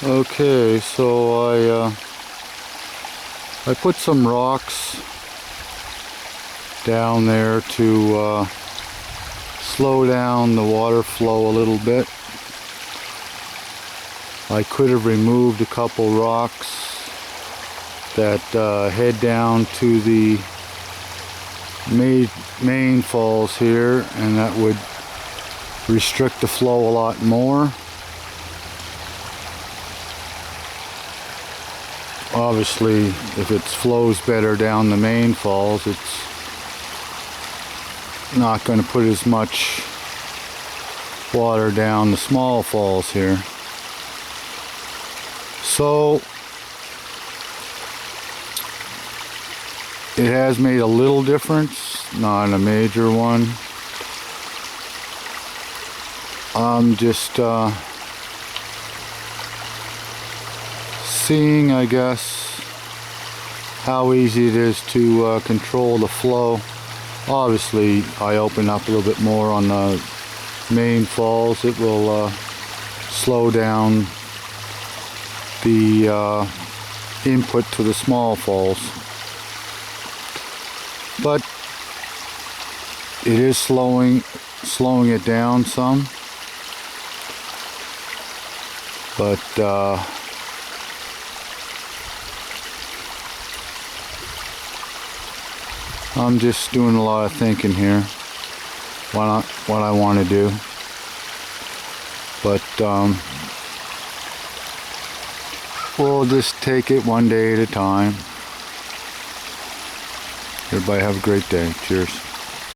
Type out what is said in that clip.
Okay, so I put some rocks down there to slow down the water flow a little bit. I could have removed a couple rocks that head down to the main falls here, and that would restrict the flow a lot more. Obviously, if it flows better down the main falls, it's not going to put as much water down the small falls here. So it has made a little difference, not a major one. I'm just seeing, I guess, how easy it is to control the flow. Obviously, I open up a little bit more on the main falls. It will slow down the input to the small falls. But it is slowing it down some. But I'm just doing a lot of thinking here, what I want to do. But we'll just take it one day at a time. Everybody have a great day. Cheers.